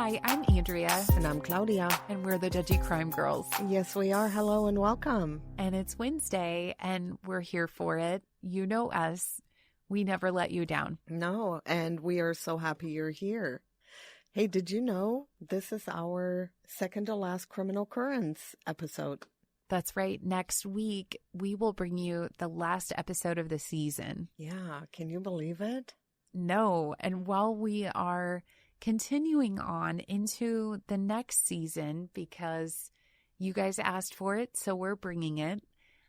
Hi, I'm Andrea. And I'm Claudia. And we're the Judgy Crime Girls. Yes, we are. Hello and welcome. And it's Wednesday, and we're here for it. You know us. We never let you down. No, and we are so happy you're here. Hey, did you know this is our second to last criminal occurrence episode? That's right. Next week, we will bring you the last episode of the season. Yeah, can you believe it? No. And while we are continuing on into the next season, because you guys asked for it, so we're bringing it,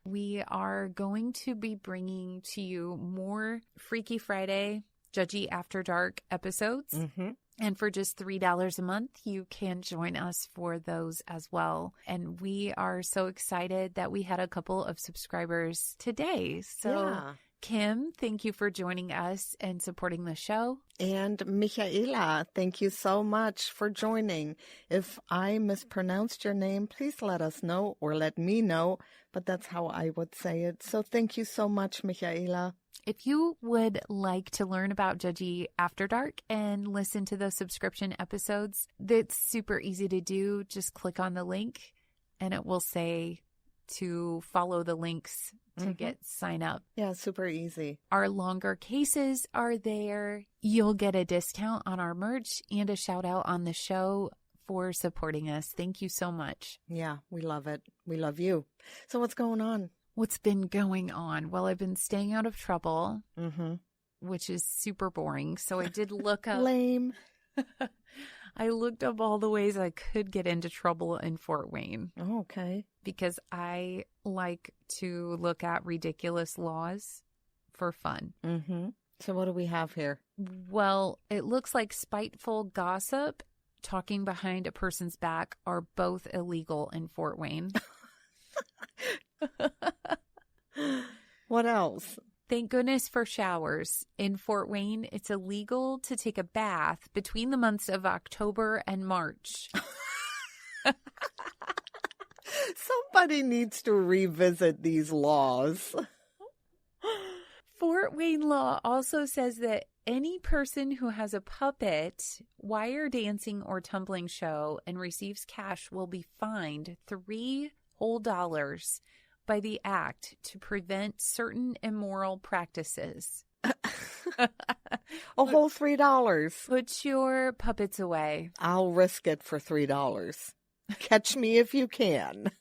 we are going to be bringing to you more Freaky Friday, Judgy After Dark episodes. Mm-hmm. And for just $3 a month, you can join us for those as well. And we are so excited that we had a couple of subscribers today. So, yeah. Kim, thank you for joining us and supporting the show. And Michaela, thank you so much for joining. If I mispronounced your name, please let us know or let me know. But that's how I would say it. So thank you so much, Michaela. If you would like to learn about Judgy After Dark and listen to those subscription episodes, that's super easy to do. Just click on the link and it will say to follow the links to get sign up. Yeah, super easy. Our longer cases are there. You'll get a discount on our merch and a shout out on the show for supporting us. Thank you so much. Yeah, we love it. We love you. So what's going on? What's been going on? Well, I've been staying out of trouble, which is super boring. So I did look up. Lame. I looked up all the ways I could get into trouble in Fort Wayne. Oh, okay. Because I like to look at ridiculous laws for fun. Mm-hmm. So what do we have here? Well, it looks like spiteful gossip, talking behind a person's back are both illegal in Fort Wayne. What else? Thank goodness for showers. In Fort Wayne, it's illegal to take a bath between the months of October and March. Somebody needs to revisit these laws. Fort Wayne law also says that any person who has a puppet, wire dancing, or tumbling show and receives cash will be fined $3 whole by the act to prevent certain immoral practices. A whole $3. Put your puppets away. I'll risk it for $3. Catch me if you can.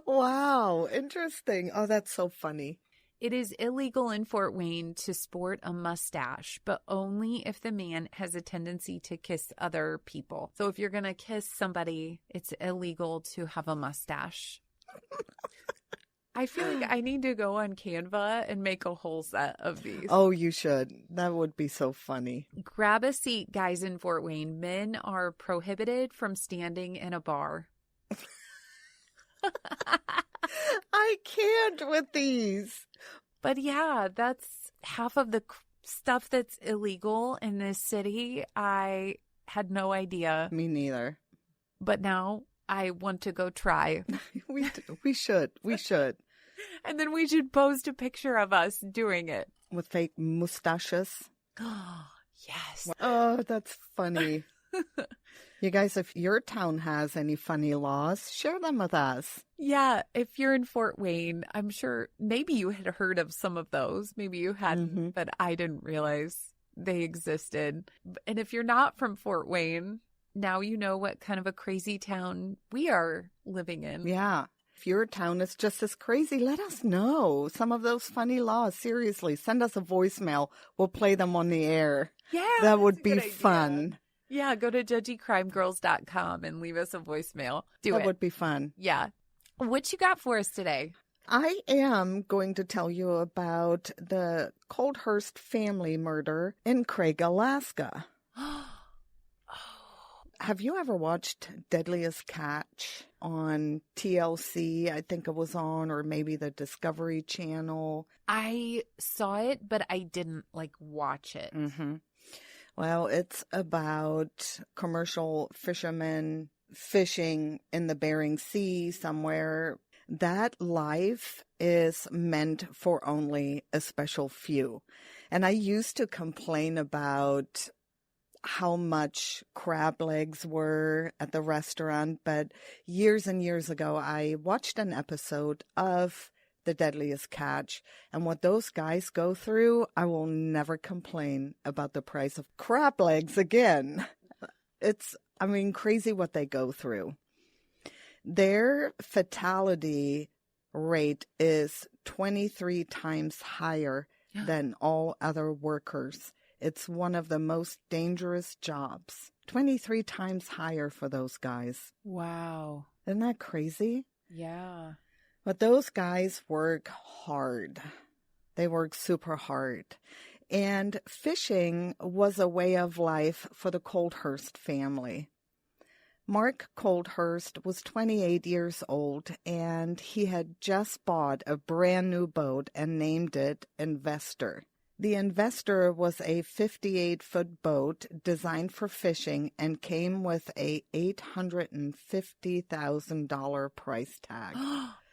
Wow, interesting. Oh, that's so funny. It is illegal in Fort Wayne to sport a mustache, but only if the man has a tendency to kiss other people. So if you're going to kiss somebody, it's illegal to have a mustache. I feel like I need to go on Canva and make a whole set of these. Oh, you should. That would be so funny. Grab a seat, guys, in Fort Wayne. Men are prohibited from standing in a bar. I can't with these. But yeah, that's half of the stuff that's illegal in this city. I had no idea. Me neither. But now I want to go try. We should. And then we should post a picture of us doing it. With fake mustaches. Yes. Oh, that's funny. You guys, if your town has any funny laws, share them with us. Yeah, if you're in Fort Wayne, I'm sure maybe you had heard of some of those. Maybe you hadn't, but I didn't realize they existed. And if you're not from Fort Wayne, now you know what kind of a crazy town we are living in. Yeah. If your town is just as crazy, let us know some of those funny laws. Seriously, send us a voicemail. We'll play them on the air. Yeah, that would be fun. Yeah, go to judgycrimegirls.com and leave us a voicemail. That would be fun. Yeah. What you got for us today? I am going to tell you about the Coulthurst family murder in Craig, Alaska. Have you ever watched Deadliest Catch on TLC? I think it was on, or maybe the Discovery Channel. I saw it, but I didn't watch it. Mm-hmm. Well, it's about commercial fishermen fishing in the Bering Sea somewhere. That life is meant for only a special few. And I used to complain about how much crab legs were at the restaurant, but years and years ago, I watched an episode of The Deadliest Catch, and what those guys go through, I will never complain about the price of crab legs again. It's, crazy what they go through. Their fatality rate is 23 times higher than all other workers. It's one of the most dangerous jobs. 23 times higher for those guys. Wow. Isn't that crazy? Yeah. But those guys work hard. They work super hard. And fishing was a way of life for the Coulthurst family. Mark Coulthurst was 28 years old, and he had just bought a brand new boat and named it Investor. The Investor was a 58-foot boat designed for fishing and came with a $850,000 price tag.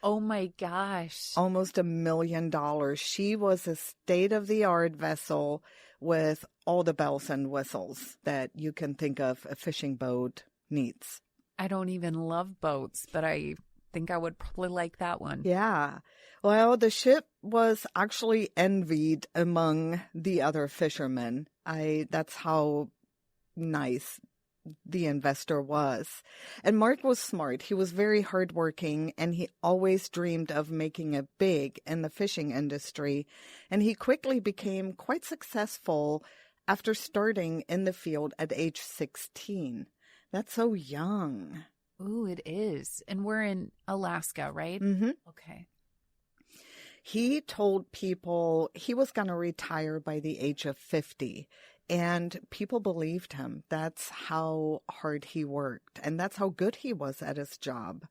Oh my gosh. Almost $1 million. She was a state-of-the-art vessel with all the bells and whistles that you can think of a fishing boat needs. I don't even love boats, but I think I would probably like that one. Yeah. Well, the ship was actually envied among the other fishermen. That's how nice the Investor was. And Mark was smart. He was very hardworking, and he always dreamed of making it big in the fishing industry. And he quickly became quite successful after starting in the field at age 16. That's so young. Ooh, it is. And we're in Alaska, right? Mm-hmm. Okay. He told people he was going to retire by the age of 50, and people believed him. That's how hard he worked, and that's how good he was at his job.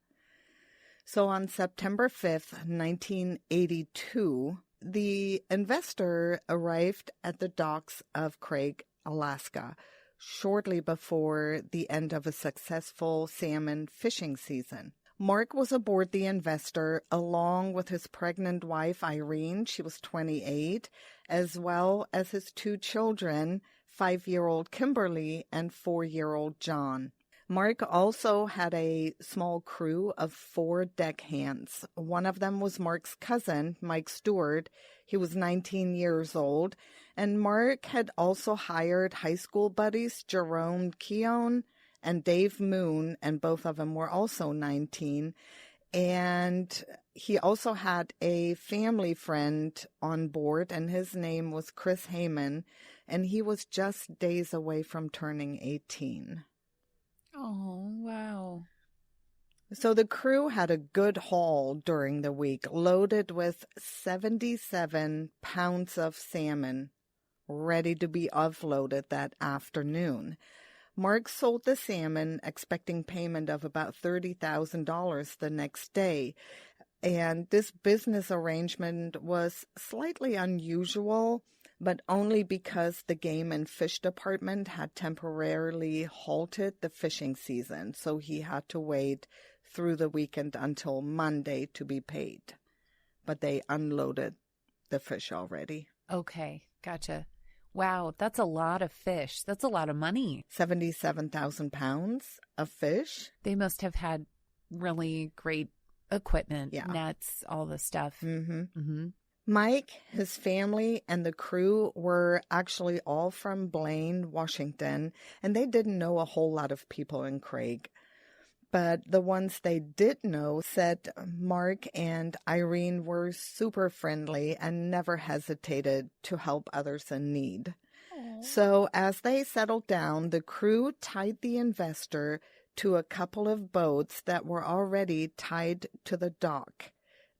So on September 5th, 1982, the Investor arrived at the docks of Craig, Alaska, shortly before the end of a successful salmon fishing season. Mark was aboard the Investor along with his pregnant wife, Irene. She was 28, as well as his two children, 5-year-old Kimberly and 4-year-old John. Mark also had a small crew of 4 deckhands. One of them was Mark's cousin, Mike Stewart. He was 19 years old. And Mark had also hired high school buddies, Jerome Keown and Dave Moon, and both of them were also 19. And he also had a family friend on board, and his name was Chris Heyman, and he was just days away from turning 18. Oh, wow. So the crew had a good haul during the week, loaded with 77 pounds of salmon, ready to be offloaded that afternoon. Mark sold the salmon, expecting payment of about $30,000 the next day. And this business arrangement was slightly unusual, but only because the Game and Fish Department had temporarily halted the fishing season. So he had to wait through the weekend until Monday to be paid. But they unloaded the fish already. Okay, gotcha. Wow, that's a lot of fish. That's a lot of money. 77,000 pounds of fish. They must have had really great equipment, Yeah. nets, all the stuff. Mm-hmm. Mm-hmm. Mike, his family, and the crew were actually all from Blaine, Washington, and they didn't know a whole lot of people in Craig. But the ones they did know said Mark and Irene were super friendly and never hesitated to help others in need. Aww. So as they settled down, the crew tied the Investor to a couple of boats that were already tied to the dock,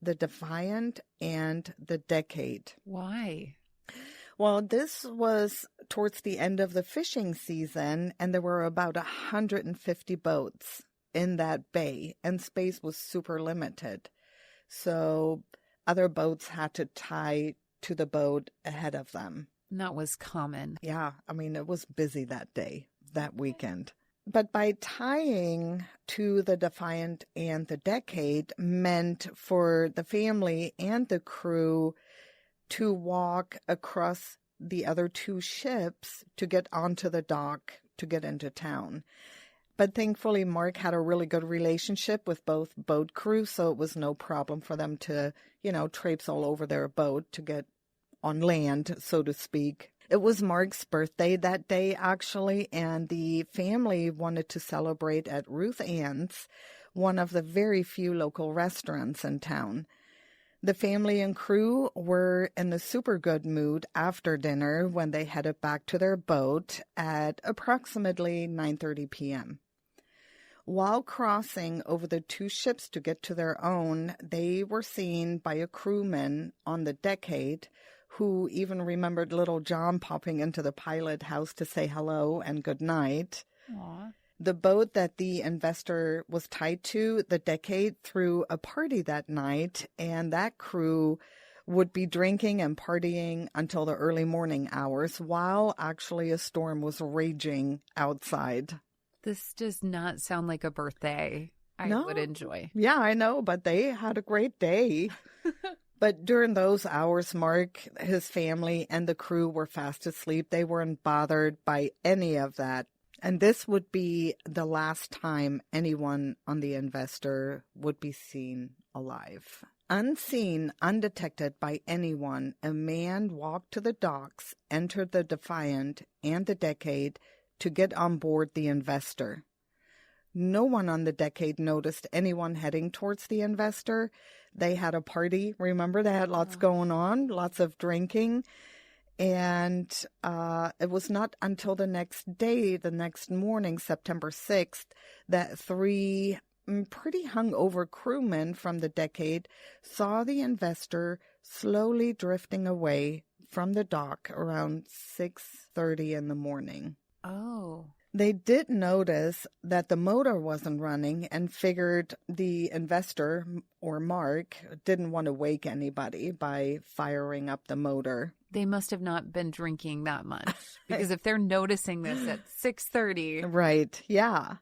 the Defiant and the Decade. Why? Well, this was towards the end of the fishing season, and there were about 150 boats in that bay, and space was super limited. So other boats had to tie to the boat ahead of them. And that was common. Yeah, it was busy that day, that weekend. But by tying to the Defiant and the Decade meant for the family and the crew to walk across the other two ships to get onto the dock to get into town. But thankfully, Mark had a really good relationship with both boat crew, so it was no problem for them to, traipse all over their boat to get on land, so to speak. It was Mark's birthday that day, actually, and the family wanted to celebrate at Ruth Ann's, one of the very few local restaurants in town. The family and crew were in the super good mood after dinner when they headed back to their boat at approximately 9:30 p.m. While crossing over the two ships to get to their own, they were seen by a crewman on the decade who even remembered little John popping into the pilot house to say hello and good night. Aww. The boat that the investor was tied to, the decade, threw a party that night, and that crew would be drinking and partying until the early morning hours while actually a storm was raging outside. This does not sound like a birthday I would enjoy. Yeah, I know, but they had a great day. But during those hours, Mark, his family, and the crew were fast asleep. They weren't bothered by any of that. And this would be the last time anyone on the Investor would be seen alive. Unseen, undetected by anyone, a man walked to the docks, entered the Defiant and the Decade to get on board the Investor. No one on the Decade noticed anyone heading towards the Investor. They had a party. Remember, they had lots going on, lots of drinking. And it was not until the next day, the next morning, September 6th, that three pretty hungover crewmen from the Decade saw the Investor slowly drifting away from the dock around 6:30 in the morning. Oh. They did notice that the motor wasn't running and figured the Investor, or Mark, didn't want to wake anybody by firing up the motor. They must have not been drinking that much, because if they're noticing this at 6:30. Right, yeah.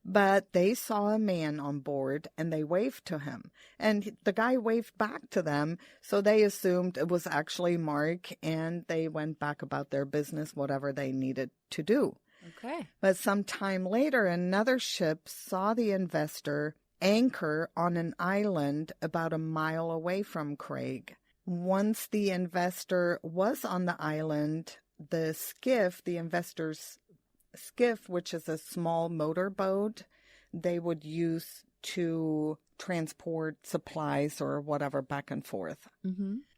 But they saw a man on board and they waved to him. And the guy waved back to them, so they assumed it was actually Mark, and they went back about their business, whatever they needed to do. Okay. But some time later, another ship saw the Investor anchor on an island about a mile away from Craig. Once the Investor was on the island, the skiff, the Investor's skiff, which is a small motorboat they would use to transport supplies or whatever back and forth,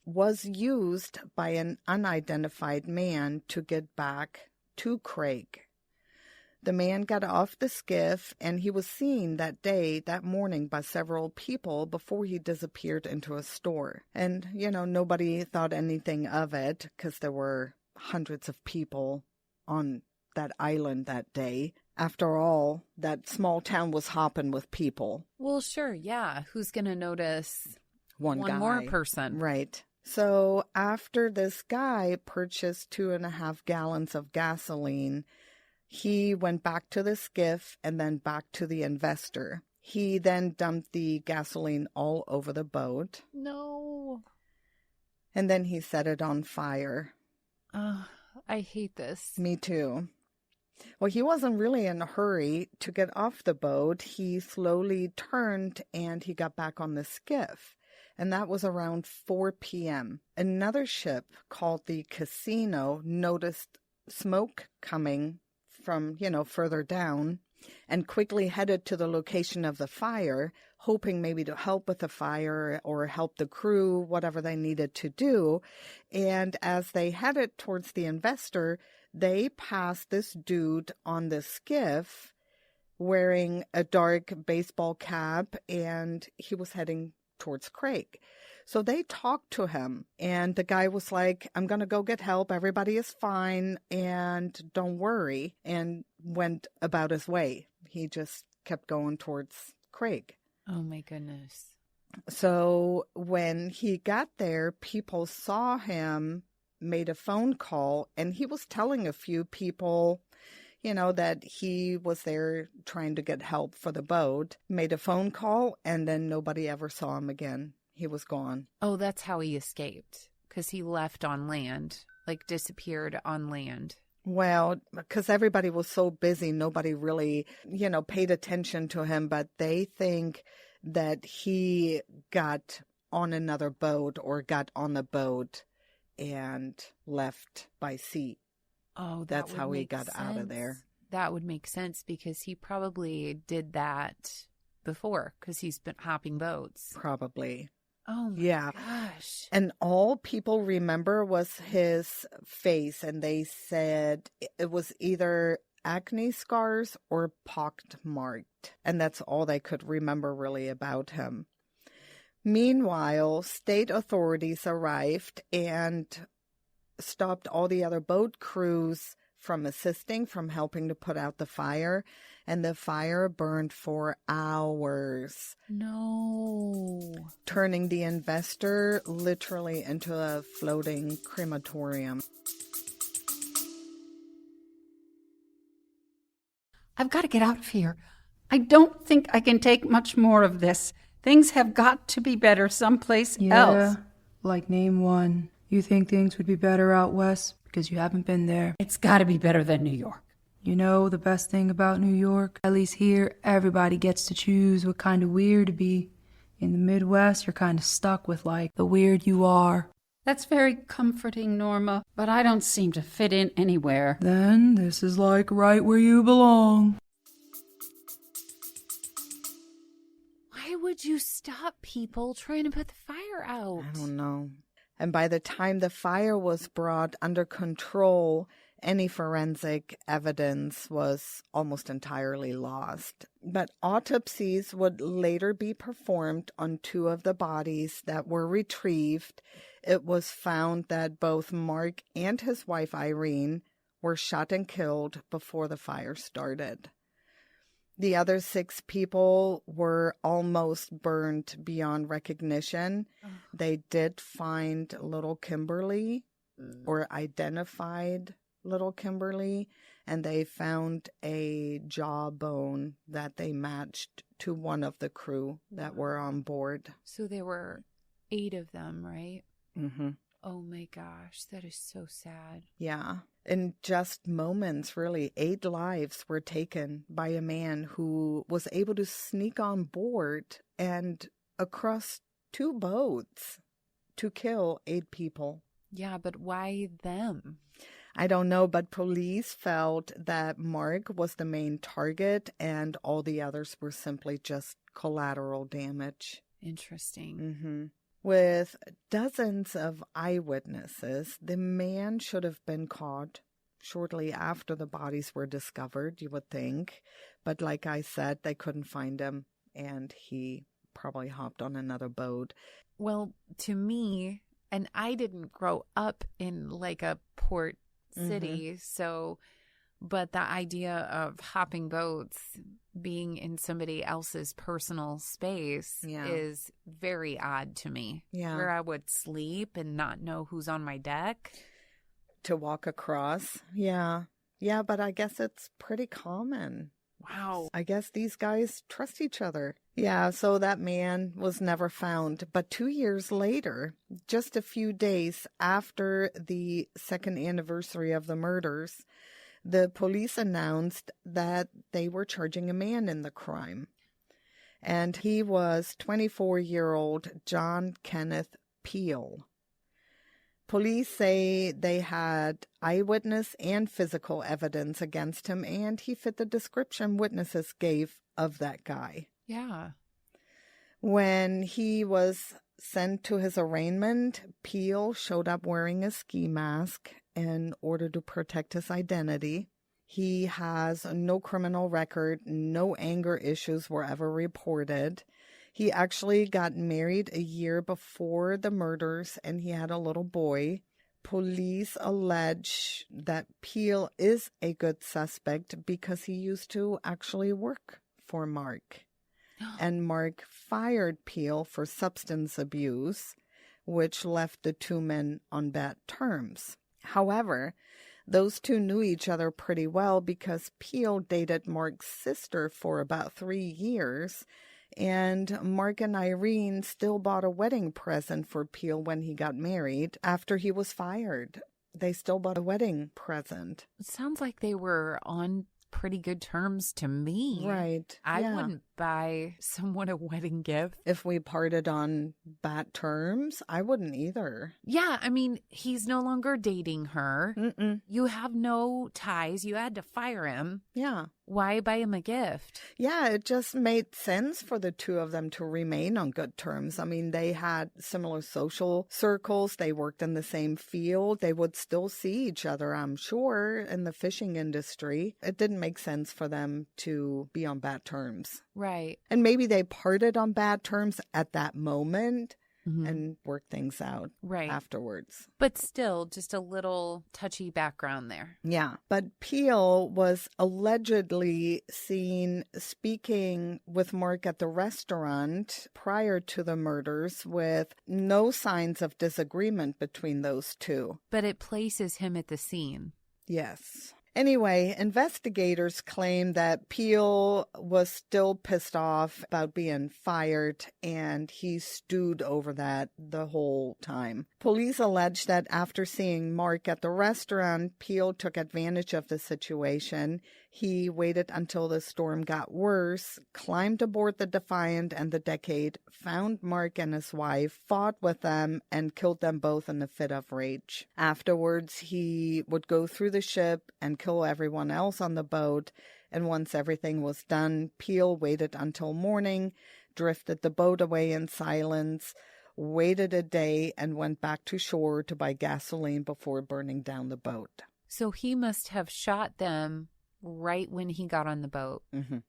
was used by an unidentified man to get back to Craig. The man got off the skiff, and he was seen that morning by several people before he disappeared into a store. And, nobody thought anything of it because there were hundreds of people on that island that day. After all, that small town was hopping with people. Well, sure, yeah. Who's going to notice one guy. more person? Right. So after this guy purchased 2.5 gallons of gasoline, he went back to the skiff and then back to the Investor. He then dumped the gasoline all over the boat. No. And then he set it on fire. I hate this. Me too. Well, he wasn't really in a hurry to get off the boat. He slowly turned and he got back on the skiff. And that was around 4 p.m. Another ship called the Casino noticed smoke coming from, further down, and quickly headed to the location of the fire, hoping maybe to help with the fire or help the crew, whatever they needed to do. And as they headed towards the Investor, they passed this dude on the skiff wearing a dark baseball cap, and he was heading towards Craig. So they talked to him, and the guy was like, I'm going to go get help. Everybody is fine, and don't worry, and went about his way. He just kept going towards Craig. Oh, my goodness. So when he got there, people saw him, made a phone call, and he was telling a few people, that he was there trying to get help for the boat, made a phone call, and then nobody ever saw him again. He was gone. Oh, that's how he escaped, because he left on land like disappeared on land? Well, because everybody was so busy, nobody really, paid attention to him. But they think that he got on another boat or got on the boat and left by sea. Oh, that's how he got out of there. That would make sense because he probably did that before because he's been hopping boats. Probably. Oh my gosh. And all people remember was his face, and they said it was either acne scars or pockmarked, and that's all they could remember really about him. Meanwhile, state authorities arrived and stopped all the other boat crews from assisting, from helping to put out the fire, and the fire burned for hours. No. Turning the investor literally into a floating crematorium. I've got to get out of here. I don't think I can take much more of this. Things have got to be better someplace else. Like name one. You think things would be better out west because you haven't been there? It's got to be better than New York. You know the best thing about New York? At least here, everybody gets to choose what kind of weird to be. In the Midwest, you're kind of stuck with, like, the weird you are. That's very comforting, Norma, but I don't seem to fit in anywhere. Then this is, like, right where you belong. Why would you stop people trying to put the fire out? I don't know. And by the time the fire was brought under control, any forensic evidence was almost entirely lost. But autopsies would later be performed on 2 of the bodies that were retrieved. It was found that both Mark and his wife Irene were shot and killed before the fire started. The other 6 people were almost burned beyond recognition. They did find little Kimberly, or identified little Kimberly, and they found a jawbone that they matched to one of the crew that were on board. So there were 8 of them, right? Mm-hmm. Oh my gosh, that is so sad. Yeah. In just moments, really, 8 lives were taken by a man who was able to sneak on board and across 2 boats to kill 8 people. Yeah, but why them? I don't know, but police felt that Mark was the main target and all the others were simply just collateral damage. Interesting. Mm-hmm. With dozens of eyewitnesses, the man should have been caught shortly after the bodies were discovered, you would think. But like I said, they couldn't find him, and he probably hopped on another boat. Well, to me, and I didn't grow up in like a port city, so, but the idea of hopping boats, being in somebody else's personal space is very odd to me. Yeah. Where I would sleep and not know who's on my deck. To walk across. Yeah. Yeah, but I guess it's pretty common. Wow. I guess these guys trust each other. Yeah, so that man was never found. But 2 years later, just a few days after the 2nd anniversary of the murders, the police announced that they were charging a man in the crime. And he was 24-year-old John Kenneth Peel. Police say they had eyewitness and physical evidence against him, and he fit the description witnesses gave of that guy. Yeah. When he was sent to his arraignment, Peel showed up wearing a ski mask in order to protect his identity. He has no criminal record, no anger issues were ever reported. He actually got married a year before the murders, and he had a little boy. Police allege that Peel is a good suspect because he used to actually work for Mark. And Mark fired Peel for substance abuse, which left the 2 men on bad terms. However, those 2 knew each other pretty well because Peel dated Mark's sister for about 3 years, and Mark and Irene still bought a wedding present for Peel when he got married after he was fired. they still bought a wedding present. It sounds like they were on pretty good terms to me. Right. I yeah. wouldn't buy someone a wedding gift. If we parted on bad terms, I wouldn't either. Yeah, I mean, he's no longer dating her. Mm-mm. You have no ties. You had to fire him. Yeah. Why buy him a gift? Yeah, it just made sense for the two of them to remain on good terms. I mean, they had similar social circles. They worked in the same field. They would still see each other, I'm sure, in the fishing industry. It didn't make sense for them to be on bad terms. Right. And maybe they parted on bad terms at that moment Mhm. and worked things out Right. afterwards. But still, just a little touchy background there. Yeah. But Peel was allegedly seen speaking with Mark at the restaurant prior to the murders with no signs of disagreement between those two. But it places him at the scene. Yes. Anyway, investigators claim that Peel was still pissed off about being fired, and he stewed over that the whole time. Police allege that after seeing Mark at the restaurant, Peel took advantage of the situation. He waited until the storm got worse, climbed aboard the Defiant and the Decade, found Mark and his wife, fought with them, and killed them both in a fit of rage. Afterwards, he would go through the ship and kill everyone else on the boat, and once everything was done, Peel waited until morning, drifted the boat away in silence, waited a day, and went back to shore to buy gasoline before burning down the boat. So he must have shot them right when he got on the boat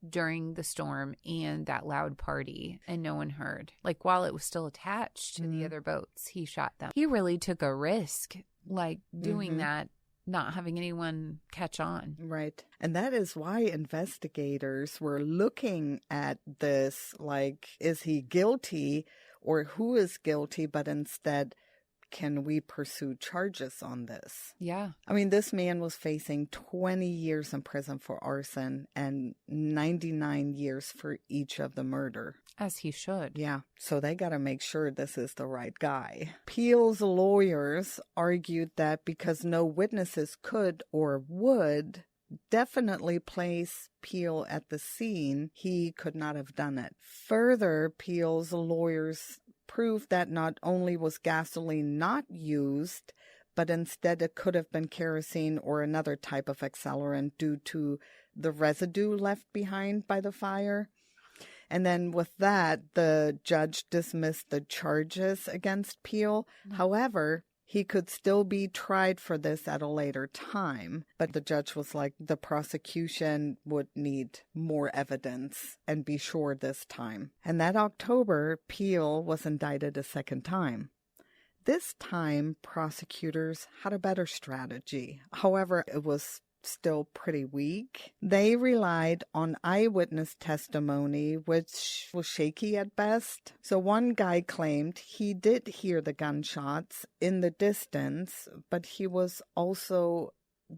during the storm and that loud party, and no one heard. Like while it was still attached to the other boats, he shot them. He really took a risk, like doing that, not having anyone catch on. Right. And that is why investigators were looking at this like, is he guilty or who is guilty? But instead, can we pursue charges on this? Yeah. I mean, this man was facing 20 years in prison for arson and 99 years for each of the murder. As he should. Yeah, so they got to make sure this is the right guy. Peel's lawyers argued that because no witnesses could or would definitely place Peel at the scene, he could not have done it. Further, Peel's lawyers proved that not only was gasoline not used, but instead it could have been kerosene or another type of accelerant due to the residue left behind by the fire. And then with that, the judge dismissed the charges against Peel. However, he could still be tried for this at a later time. But the judge was like, the prosecution would need more evidence and be sure this time. And that October, Peel was indicted a second time. This time, prosecutors had a better strategy. However, it was still pretty weak. They relied on eyewitness testimony, which was shaky at best. So one guy claimed he did hear the gunshots in the distance, but he was also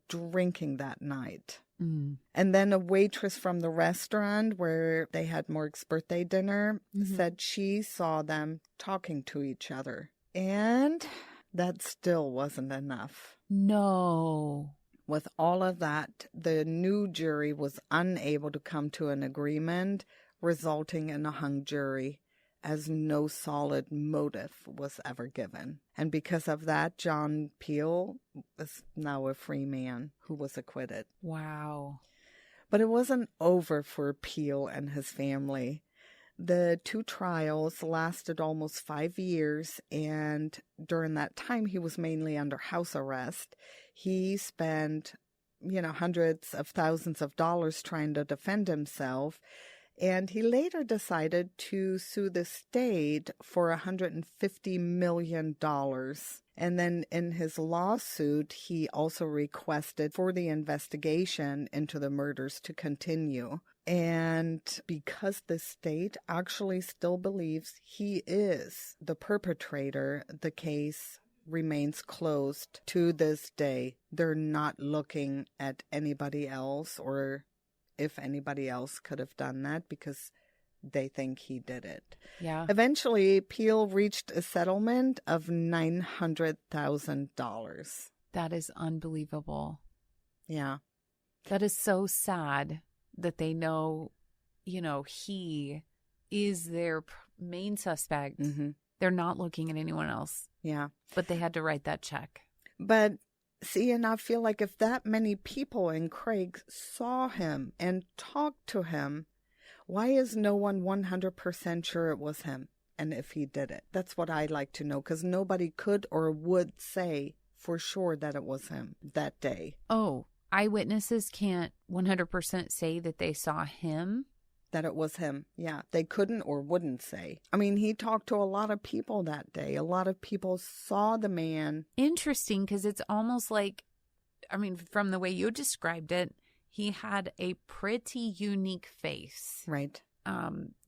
drinking that night. And then a waitress from the restaurant where they had Mark's birthday dinner said she saw them talking to each other. And that still wasn't enough. No. With all of that, the new jury was unable to come to an agreement, resulting in a hung jury, as no solid motive was ever given. And because of that, John Peel is now a free man who was acquitted. Wow. But it wasn't over for Peel and his family. The two trials lasted almost 5 years, and during that time, he was mainly under house arrest. He spent, hundreds of thousands of dollars trying to defend himself, and he later decided to sue the state for $150 million. And then in his lawsuit, he also requested for the investigation into the murders to continue. And because the state actually still believes he is the perpetrator, the case remains closed to this day. They're not looking at anybody else or if anybody else could have done that because they think he did it. Yeah. Eventually, Peel reached a settlement of $900,000. That is unbelievable. Yeah. That is so sad that they know, he is their main suspect. Mm-hmm. They're not looking at anyone else. Yeah. But they had to write that check. But see, and I feel like if that many people in Craig saw him and talked to him, why is no one 100% sure it was him? And if he did it? That's what I'd like to know, because nobody could or would say for sure that it was him that day. Oh, eyewitnesses can't 100% say that they saw him? That it was him. Yeah, they couldn't or wouldn't say. I mean, he talked to a lot of people that day. A lot of people saw the man. Interesting, because it's almost like, from the way you described it, he had a pretty unique face. Right.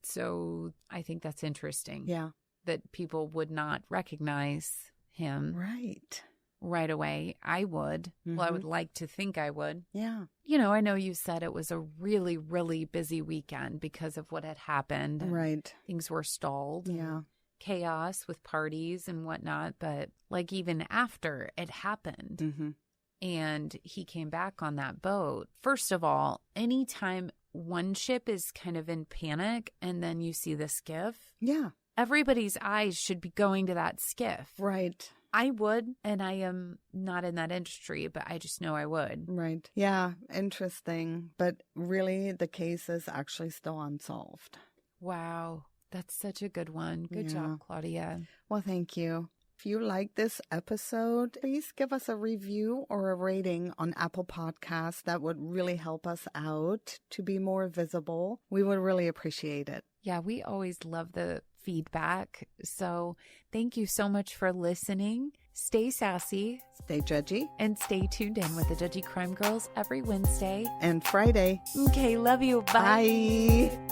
So I think that's interesting. Yeah. That people would not recognize him right away. I would. Mm-hmm. Well, I would like to think I would. Yeah. I know you said it was a really, really busy weekend because of what had happened. Right. Things were stalled. Yeah. Chaos with parties and whatnot. But like even after it happened Mm-hmm. and he came back on that boat, first of all, anytime one ship is kind of in panic and then you see the skiff, Yeah. everybody's eyes should be going to that skiff. Right. I would, and I am not in that industry, but I just know I would. Right. Yeah. Interesting. But really, the case is actually still unsolved. Wow. That's such a good one. Good job, Claudia. Well, thank you. If you like this episode, please give us a review or a rating on Apple Podcasts. That would really help us out to be more visible. We would really appreciate it. Yeah, we always love the feedback. So thank you so much for listening. Stay sassy. Stay judgy. And stay tuned in with the Judgy Crime Girls every Wednesday And Friday. Okay, love you. Bye. Bye.